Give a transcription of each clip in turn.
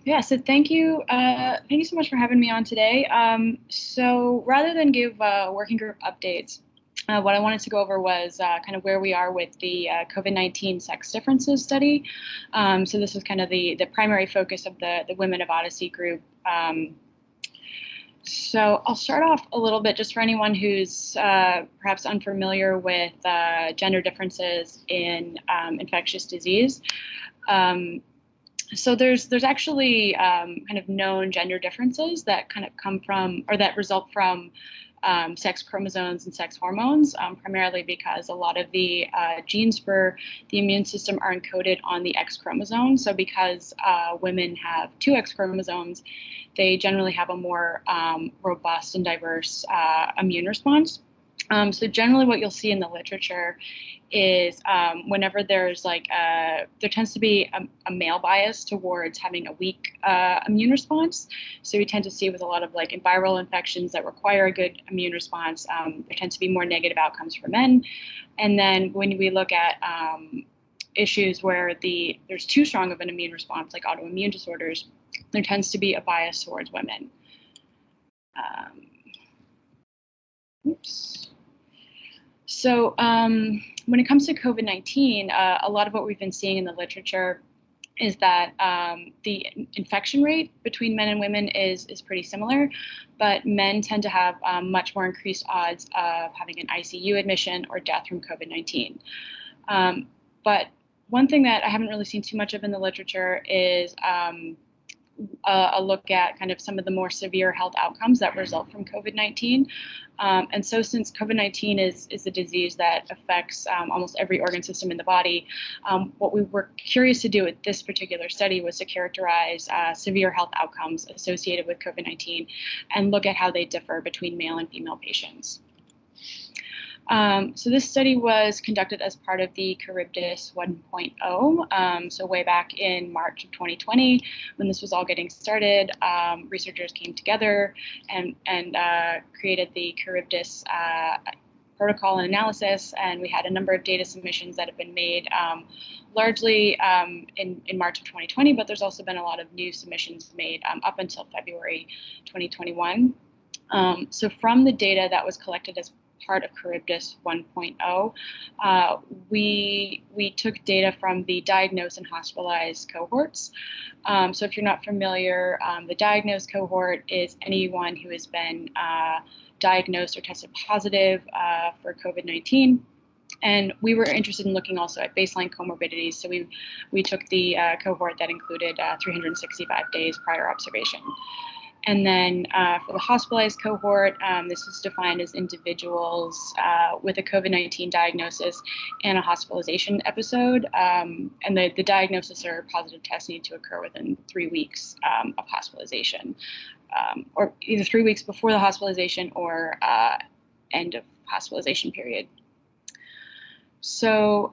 Yeah, so thank you so much for having me on today. So rather than give working group updates, what I wanted to go over was kind of where we are with the COVID-19 sex differences study. So this was kind of the primary focus of the Women of OHDSI group. So I'll start off a little bit just for anyone who's perhaps unfamiliar with gender differences in infectious disease. So there's actually kind of known gender differences that kind of come from or that result from sex chromosomes and sex hormones, primarily because a lot of the genes for the immune system are encoded on the X chromosome. So because women have two X chromosomes, they generally have a more robust and diverse immune response. So generally what you'll see in the literature is whenever there's there tends to be a male bias towards having a weak immune response. So we tend to see with a lot of viral infections that require a good immune response, there tends to be more negative outcomes for men. And then when we look at issues where there's too strong of an immune response, like autoimmune disorders, there tends to be a bias towards women. Oops. So when it comes to COVID-19, a lot of what we've been seeing in the literature is that the infection rate between men and women is pretty similar, but men tend to have much more increased odds of having an ICU admission or death from COVID-19. But one thing that I haven't really seen too much of in the literature is a look at kind of some of the more severe health outcomes that result from COVID-19. And so since COVID-19 is a disease that affects almost every organ system in the body, what we were curious to do with this particular study was to characterize severe health outcomes associated with COVID-19 and look at how they differ between male and female patients. So this study was conducted as part of the Charybdis 1.0. So way back in March of 2020, when this was all getting started, researchers came together and created the Charybdis protocol and analysis, and we had a number of data submissions that have been made largely in March of 2020, but there's also been a lot of new submissions made up until February 2021. So from the data that was collected as part of Charybdis 1.0, we took data from the diagnosed and hospitalized cohorts. So if you're not familiar, the diagnosed cohort is anyone who has been diagnosed or tested positive for COVID-19. And we were interested in looking also at baseline comorbidities. So we took the cohort that included 365 days prior observation. And then for the hospitalized cohort, this is defined as individuals with a COVID-19 diagnosis and a hospitalization episode. And the diagnosis or positive test need to occur within 3 weeks of hospitalization, or either 3 weeks before the hospitalization or end of hospitalization period. So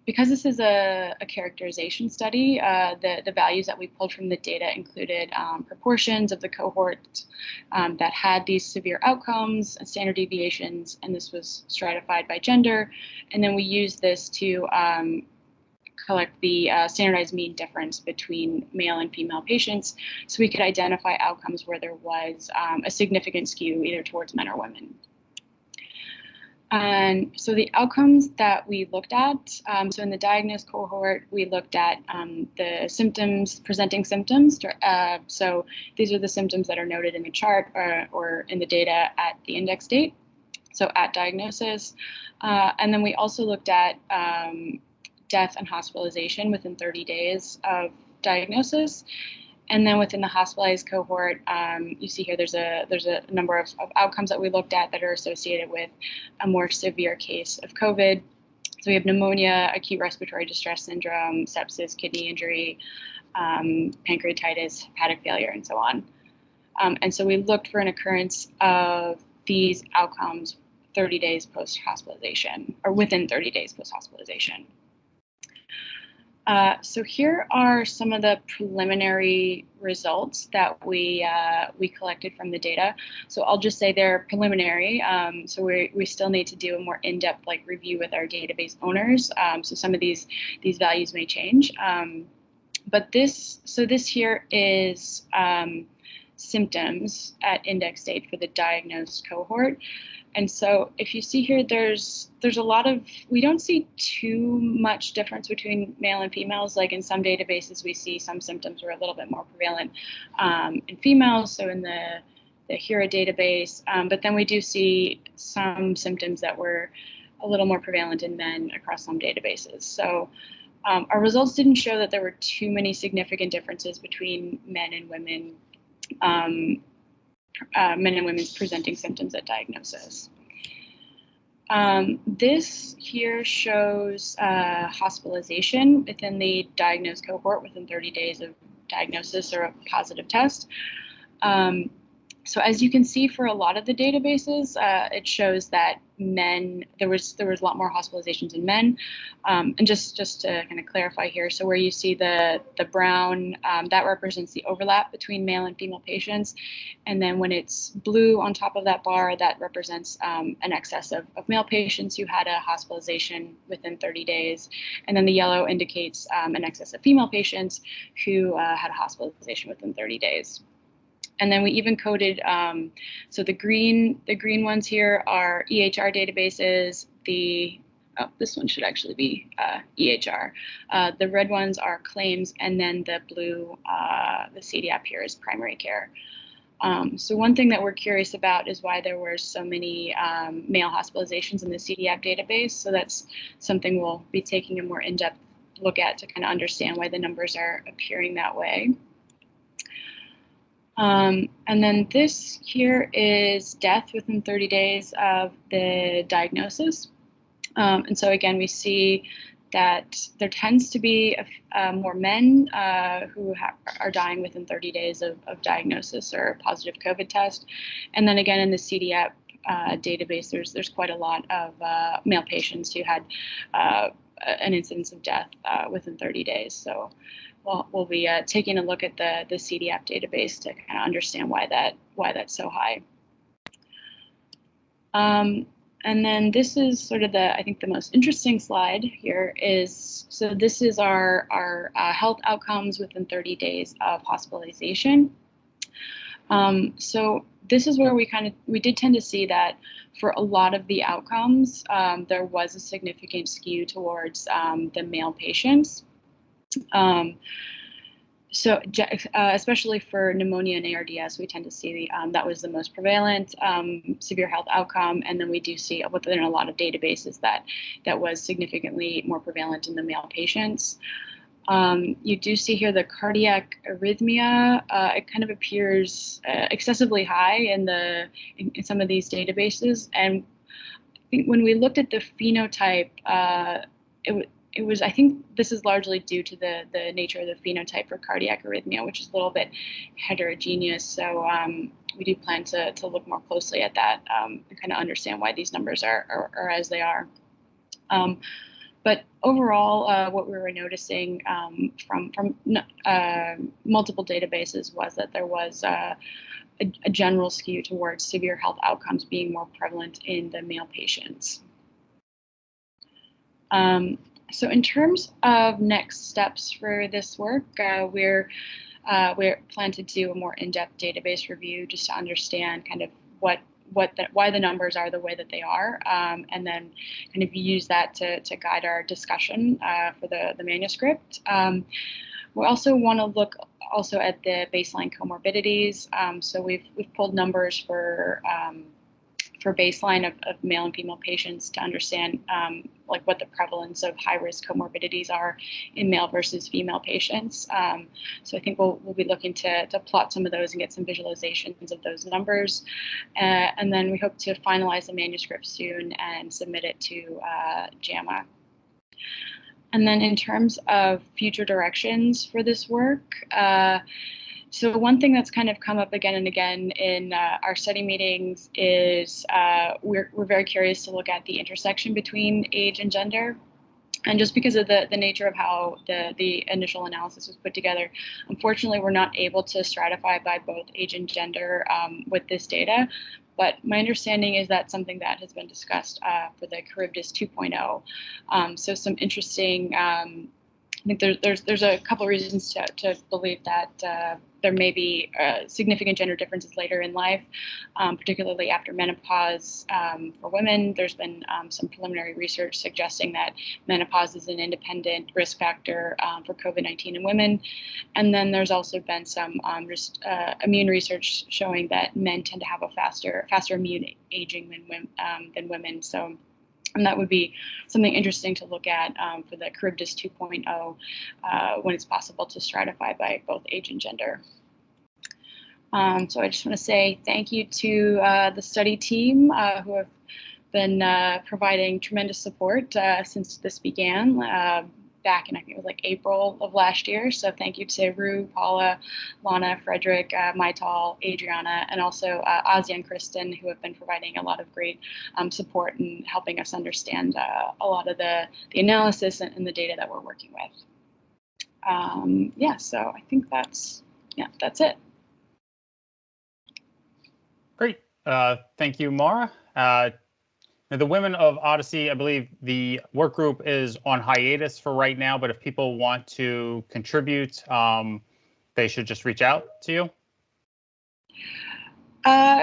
because this is a characterization study, the values that we pulled from the data included proportions of the cohort that had these severe outcomes and standard deviations, and this was stratified by gender. And then we used this to collect the standardized mean difference between male and female patients, so we could identify outcomes where there was a significant skew either towards men or women. And so the outcomes that we looked at, so in the diagnosed cohort, we looked at the symptoms, presenting symptoms. So these are the symptoms that are noted in the chart or in the data at the index date, so at diagnosis. And then we also looked at death and hospitalization within 30 days of diagnosis. And then within the hospitalized cohort, you see here there's a number of outcomes that we looked at that are associated with a more severe case of COVID. So we have pneumonia, acute respiratory distress syndrome, sepsis, kidney injury, pancreatitis, hepatic failure, and so on. And so we looked for an occurrence of these outcomes 30 days post-hospitalization, or within 30 days post-hospitalization. So here are some of the preliminary results that we collected from the data. So I'll just say they're preliminary. So we still need to do a more in-depth review with our database owners. So some of these values may change. But this here is symptoms at index date for the diagnosed cohort. And so if you see here, there's a lot of, we don't see too much difference between male and females. Like in some databases, we see some symptoms were a little bit more prevalent in females. So in the HERA database, but then we do see some symptoms that were a little more prevalent in men across some databases. So our results didn't show that there were too many significant differences between men and women presenting symptoms at diagnosis. This here shows hospitalization within the diagnosed cohort within 30 days of diagnosis or a positive test. So as you can see, for a lot of the databases, it shows that men, there was a lot more hospitalizations in men. And just to kind of clarify here, so where you see the brown, that represents the overlap between male and female patients. And then when it's blue on top of that bar, that represents an excess of male patients who had a hospitalization within 30 days. And then the yellow indicates an excess of female patients who had a hospitalization within 30 days. And then we even coded, so the green ones here are EHR databases. This one should actually be EHR. The red ones are claims, and then the blue, the CDAP here is primary care. So one thing that we're curious about is why there were so many male hospitalizations in the CDAP database. So that's something we'll be taking a more in-depth look at to kind of understand why the numbers are appearing that way. And then this here is death within 30 days of the diagnosis. And so again, we see that there tends to be more men who are dying within 30 days of diagnosis or positive COVID test. And then again, in the CDAP database, there's quite a lot of male patients who had an incidence of death within 30 days. So we'll be taking a look at the CDAP database to kind of understand why that's so high. And then this is sort of I think the most interesting slide here is, so this is our health outcomes within 30 days of hospitalization. So this is where we did tend to see that for a lot of the outcomes, there was a significant skew towards the male patients. So especially for pneumonia and ARDS, we tend to see that was the most prevalent severe health outcome. And then we do see within a lot of databases that was significantly more prevalent in the male patients. You do see here the cardiac arrhythmia. It kind of appears excessively high in some of these databases. And I think when we looked at the phenotype, it was, I think this is largely due to the nature of the phenotype for cardiac arrhythmia, which is a little bit heterogeneous. So we do plan to look more closely at that and kind of understand why these numbers are as they are. But overall, what we were noticing from multiple databases was that there was a general skew towards severe health outcomes being more prevalent in the male patients. So in terms of next steps for this work, we're planning to do a more in-depth database review just to understand kind of why the numbers are the way that they are, and then kind of use that to guide our discussion for the manuscript. We also want to look also at the baseline comorbidities. So we've pulled numbers for baseline of male and female patients to understand like what the prevalence of high-risk comorbidities are in male versus female patients. So I think we'll be looking to plot some of those and get some visualizations of those numbers. And then we hope to finalize the manuscript soon and submit it to JAMA. And then in terms of future directions for this work, so one thing that's kind of come up again and again in our study meetings is we're very curious to look at the intersection between age and gender. And just because of the nature of how the initial analysis was put together, unfortunately, we're not able to stratify by both age and gender with this data. But my understanding is that's something that has been discussed for the Charybdis 2.0. So some interesting I think there's a couple reasons to believe that there may be significant gender differences later in life, particularly after menopause. For women, there's been some preliminary research suggesting that menopause is an independent risk factor for COVID-19 in women. And then there's also been some immune research showing that men tend to have a faster immune aging than women. So. And that would be something interesting to look at for the Charybdis 2.0 when it's possible to stratify by both age and gender. So I just want to say thank you to the study team who have been providing tremendous support since this began back in, I think it was like April of last year. So thank you to Rue, Paula, Lana, Frederick, Maital, Adriana, and also Ozzy and Kristen, who have been providing a lot of great support and helping us understand a lot of the analysis and the data that we're working with. Yeah, so I think that's it. Great. Thank you, Maura. The Women of OHDSI, I believe the work group is on hiatus for right now, but if people want to contribute, they should just reach out to you.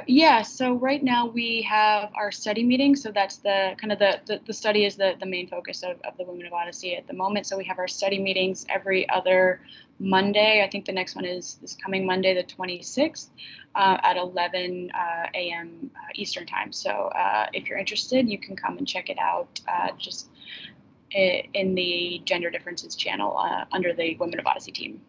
Yeah, so right now we have our study meeting. So that's the kind of the study is the main focus of the Women of OHDSI at the moment. So we have our study meetings every other Monday. I think the next one is this coming Monday, the 26th, at 11 a.m. Eastern time. So if you're interested, you can come and check it out just in the Gender Differences channel under the Women of OHDSI team.